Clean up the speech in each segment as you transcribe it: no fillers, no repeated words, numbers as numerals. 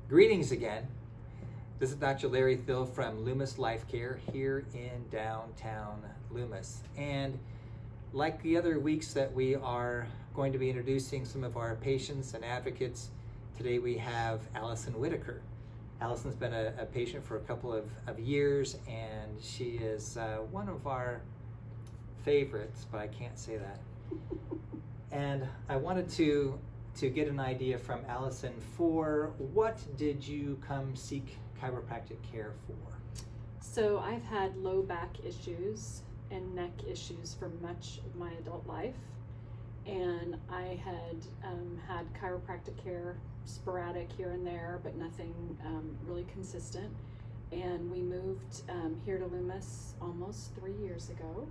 Greetings again. This is Dr. Larry Thill from Loomis LifeCare here in downtown Loomis. And like the other weeks that we are going to be introducing some of our patients and advocates, today we have Alyson Whitaker. Alyson's been a patient for a couple of years, and she is one of our favorites, but I can't say that. And I wanted to get an idea from Alyson for what did you come seek chiropractic care for? So I've had low back issues and neck issues for much of my adult life, and I had had chiropractic care sporadic here and there, but nothing really consistent. And we moved here to Loomis almost 3 years ago.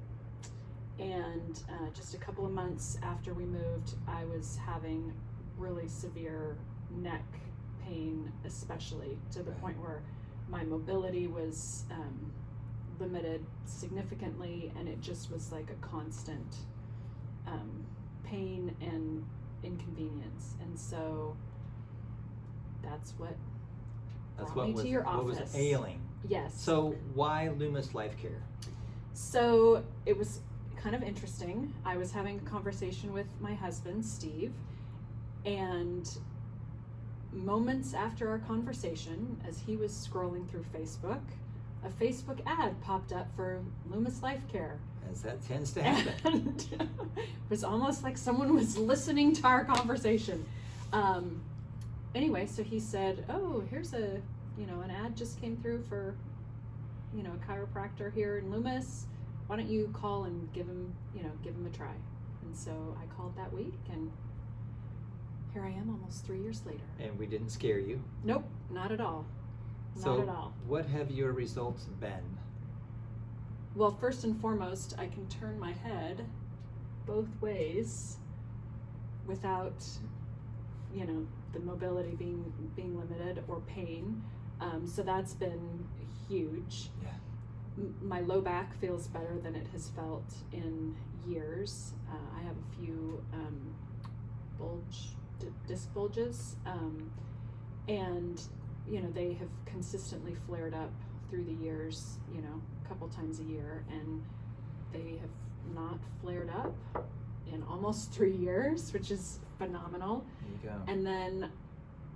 And just a couple of months after we moved, I was having really severe neck pain, especially to the point where my mobility was limited significantly, and it just was like a constant pain and inconvenience. And so that's what brought me to your office. What was ailing? Yes. So why Loomis LifeCare? So it was kind of interesting. I was having a conversation with my husband, Steve, and moments after our conversation, as he was scrolling through Facebook, a Facebook ad popped up for Loomis LifeCare. As that tends to happen. And it was almost like someone was listening to our conversation. Anyway, so he said, "Oh, here's an ad just came through for, a chiropractor here in Loomis. Why don't you call and give him a try?" And so I called that week, and here I am almost 3 years later. And we didn't scare you? Nope, not at all. So not at all. What have your results been? Well, first and foremost, I can turn my head both ways without, the mobility being limited or pain. So that's been huge. Yeah. My low back feels better than it has felt in years. I have a few disc bulges, and they have consistently flared up through the years, a couple times a year, and they have not flared up in almost 3 years, which is phenomenal. There you go. And then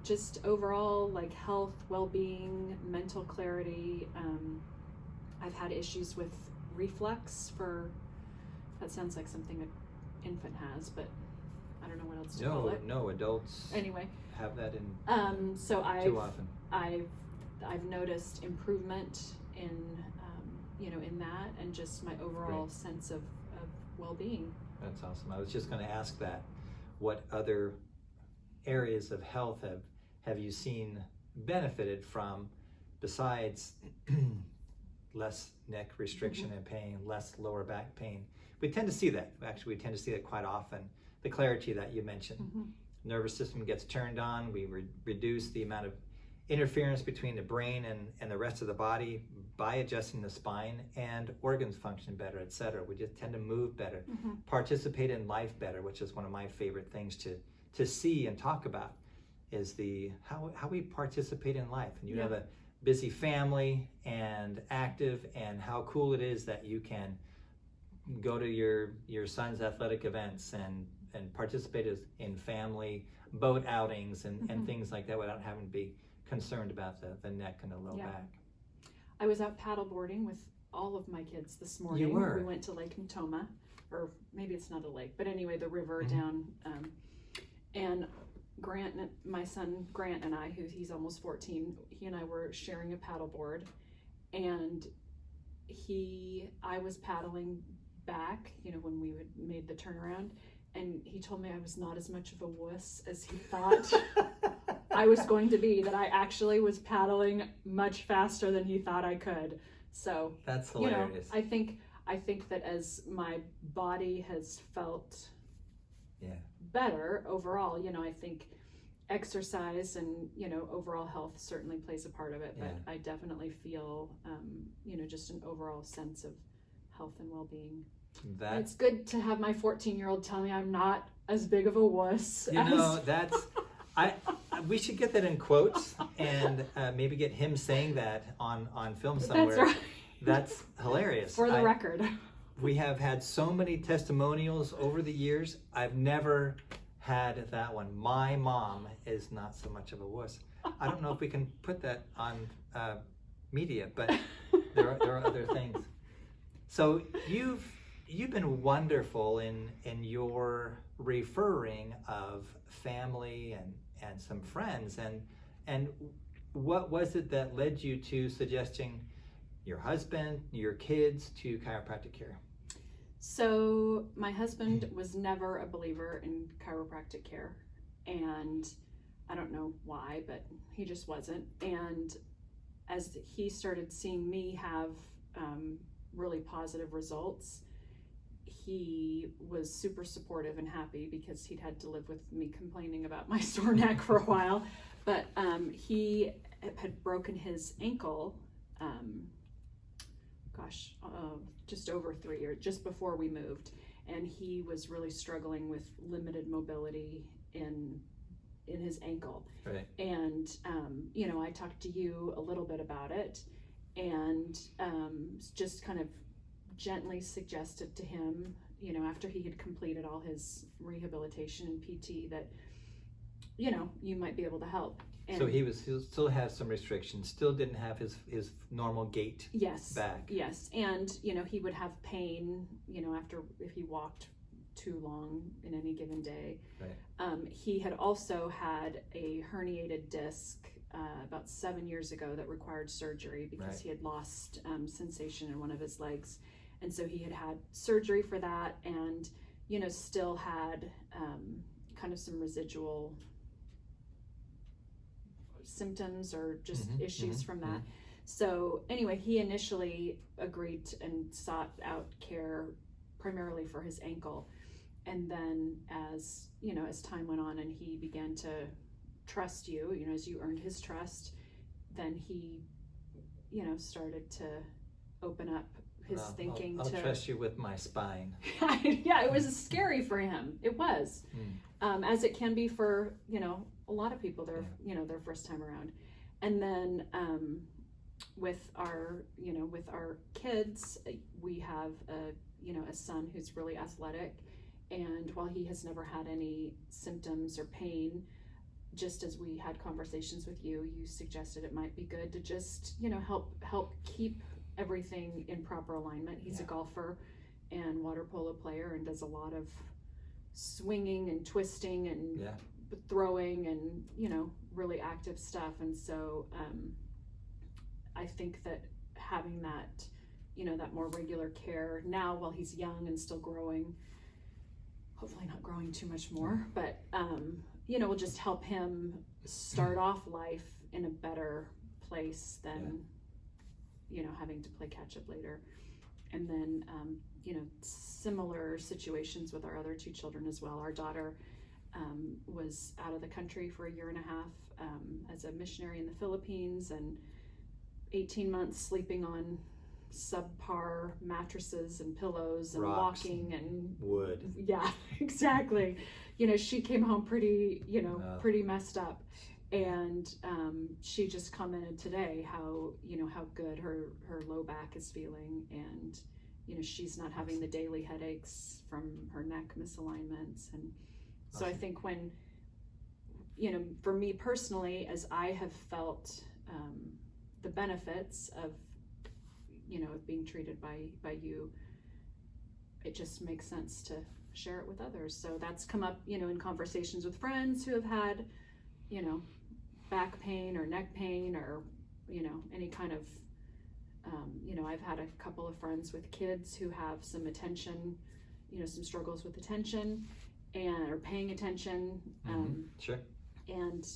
just overall, like, health, well-being, mental clarity. I've had issues with reflux that sounds like something an infant has, but I don't know what else to call it. No, adults Anyway, have that in so too often. I've noticed improvement in in that, and just my overall sense of well-being. That's awesome. I was just going to ask that. What other areas of health have you seen benefited from besides less neck restriction and pain, less lower back pain? We tend to see that. Actually, we tend to see that quite often. The clarity that you mentioned. Nervous system gets turned on. We reduce the amount of interference between the brain and the rest of the body by adjusting the spine, and organs function better, etc. We just tend to move better, participate in life better, which is one of my favorite things to see and talk about, is how we participate in life. And you have a busy family and active, and how cool it is that you can go to your son's athletic events and participate in family boat outings and things like that without having to be concerned about the neck and the low back. I was out paddleboarding with all of my kids this morning. You were? We went to Lake Natoma, or maybe it's not a lake, but anyway, the river down. And Grant, my son Grant, and I, he's almost 14, he and I were sharing a paddleboard, and I was paddling back, when we made the turnaround, and he told me I was not as much of a wuss as he thought I was going to be, that I actually was paddling much faster than he thought I could. So that's hilarious. I think that as my body has felt better overall, I think exercise and overall health certainly plays a part of it, but I definitely feel just an overall sense of health and well-being. It's good to have my 14-year-old tell me I'm not as big of a wuss. We should get that in quotes and maybe get him saying that on film somewhere. That's right. That's hilarious. For the record. We have had so many testimonials over the years. I've never had that one. My mom is not so much of a wuss. I don't know if we can put that on media, but there are other things. So you've been wonderful in your referring of family and some friends, and what was it that led you to suggesting your husband, your kids to chiropractic care? So my husband was never a believer in chiropractic care, and I don't know why, but he just wasn't. And as he started seeing me have really positive results, he was super supportive and happy, because he'd had to live with me complaining about my sore neck for a while. But he had broken his ankle, just over 3 years, just before we moved. And he was really struggling with limited mobility in his ankle. Right. And, I talked to you a little bit about it, and just kind of gently suggested to him, after he had completed all his rehabilitation and PT, that, you might be able to help. And so he still has some restrictions, still didn't have his normal gait back. Yes. And, he would have pain, if he walked too long in any given day. Right. He had also had a herniated disc about 7 years ago that required surgery, because Right. he had lost sensation in one of his legs. And so he had surgery for that, and, still had kind of some residual symptoms or just issues from that. So anyway, he initially agreed and sought out care primarily for his ankle. And then as time went on and he began to trust you, as you earned his trust, then he, started to open up his thinking. I'll trust you with my spine. Yeah, it was scary for him. It was, as it can be for, a lot of people, their first time around. And then with our kids, we have a son who's really athletic. And while he has never had any symptoms or pain, just as we had conversations with you, you suggested it might be good to just, help keep everything in proper alignment. He's a golfer and water polo player, and does a lot of swinging and twisting and throwing and, really active stuff. And so I think that having that, that more regular care now while he's young and still growing, hopefully not growing too much more, but will just help him start off life in a better place than having to play catch up later. And then similar situations with our other two children as well. Our daughter was out of the country for 1.5 years as a missionary in the Philippines, and 18 months sleeping on subpar mattresses and pillows and rocks, walking and wood. Yeah, exactly. She came home pretty, pretty messed up. And she just commented today how good her low back is feeling, and she's not having the daily headaches from her neck misalignments. And so I think when for me personally, as I have felt the benefits of of being treated by you, it just makes sense to share it with others. So that's come up in conversations with friends who have had back pain or neck pain, or any kind of I've had a couple of friends with kids who have some attention, some struggles with attention and are paying attention. Sure. And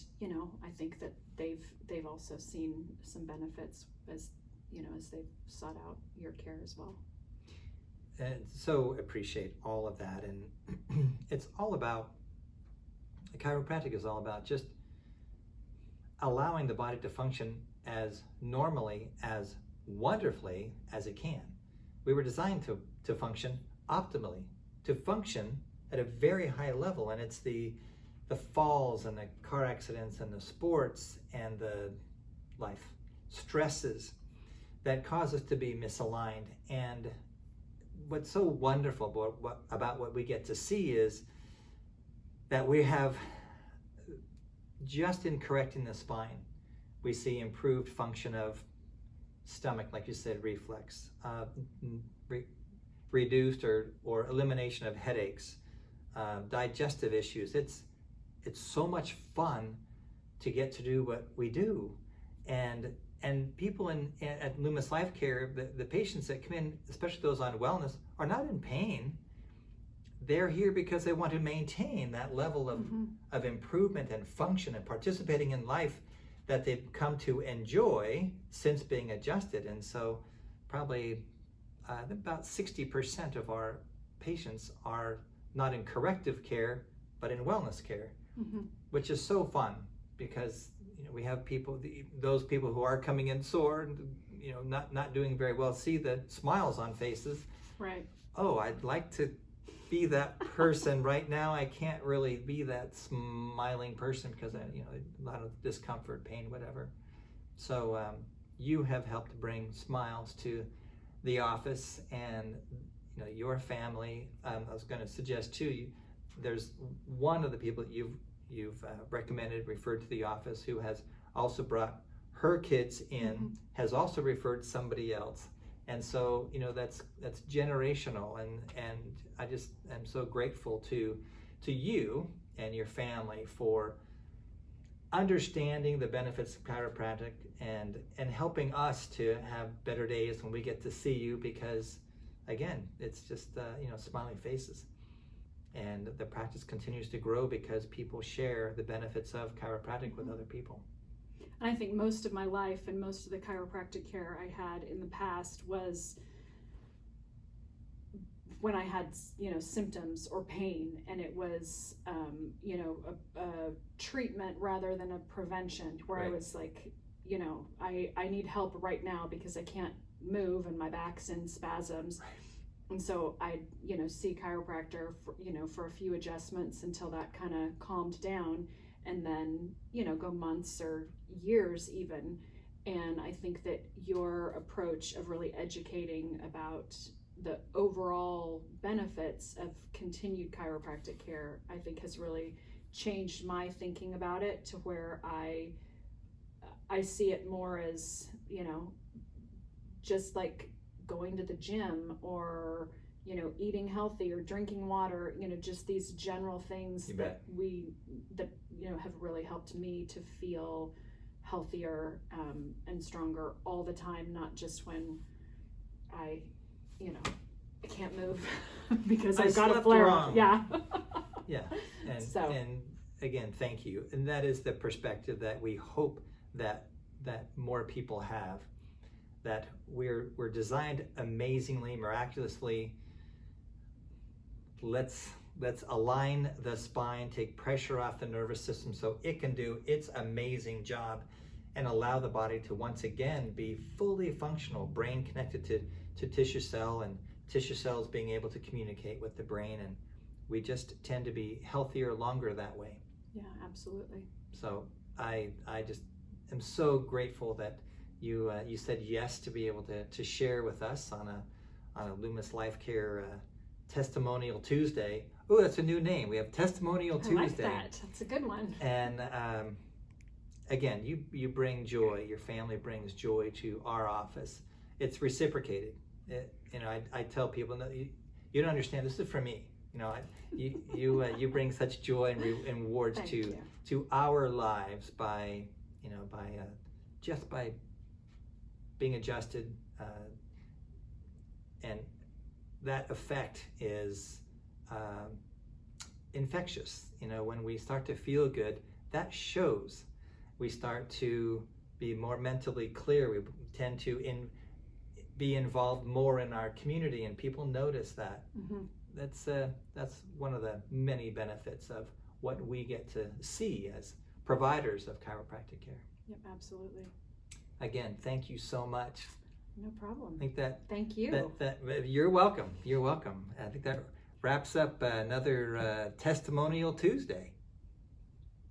I think that they've also seen some benefits as as they've sought out your care as well. And so appreciate all of that. And it's all about, chiropractic is all about just allowing the body to function as normally, as wonderfully as it can. We were designed to function optimally, to function at a very high level, and it's the the falls and the car accidents and the sports and the life stresses that cause us to be misaligned. And what's so wonderful about what we get to see is that we have, just in correcting the spine, we see improved function of stomach, like you said, reflex, reduced or elimination of headaches, digestive issues. It's so much fun to get to do what we do. And people at Loomis LifeCare, the patients that come in, especially those on wellness, are not in pain. They're here because they want to maintain that level of improvement and function and participating in life that they've come to enjoy since being adjusted. And so probably about 60% of our patients are not in corrective care, but in wellness care, which is so fun because we have people, those people who are coming in sore and not doing very well, see the smiles on faces. Right. Oh, I'd like to be that person right now. I can't really be that smiling person because a lot of discomfort, pain, whatever. So you have helped bring smiles to the office and your family. I was going to suggest too, there's one of the people that you've recommended, referred to the office, who has also brought her kids in, has also referred somebody else. And so, that's generational, and I just am so grateful to you and your family for understanding the benefits of chiropractic and helping us to have better days when we get to see you, because again, it's just smiling faces. And the practice continues to grow because people share the benefits of chiropractic with other people. I think most of my life and most of the chiropractic care I had in the past was when I had, symptoms or pain, and it was, a treatment rather than a prevention, where Right. I was like, I need help right now because I can't move and my back's in spasms. Right. And so I'd, see chiropractor for a few adjustments until that kind of calmed down, and then, go months or years even. And I think that your approach of really educating about the overall benefits of continued chiropractic care, I think has really changed my thinking about it to where I see it more as, just like going to the gym or, eating healthy or drinking water, just these general things that have really helped me to feel healthier and stronger all the time, not just when I can't move because I've got a flare up. Yeah. Yeah. And again, thank you. And that is the perspective that we hope that more people have, that we're designed amazingly, miraculously. Let's align the spine, take pressure off the nervous system so it can do its amazing job, and allow the body to once again be fully functional, brain connected to tissue cell, and tissue cells being able to communicate with the brain. And we just tend to be healthier longer that way. Yeah, absolutely. So I just am so grateful that you said yes to be able to share with us on a Loomis LifeCare Testimonial Tuesday. Oh, that's a new name. We have Testimonial Tuesday. I like that. That's a good one. And again, you bring joy. Your family brings joy to our office. It's reciprocated. I tell people, no, you don't understand. This is for me. You bring such joy and rewards to our lives by just by being adjusted, and that effect is infectious. When we start to feel good, that shows. We start to be more mentally clear. We tend to be involved more in our community, and people notice that. That's one of the many benefits of what we get to see as providers of chiropractic care. Yep, absolutely. Again, thank you so much. No problem. I think that. Thank you. You're welcome. You're welcome. I think that wraps up another Testimonial Tuesday.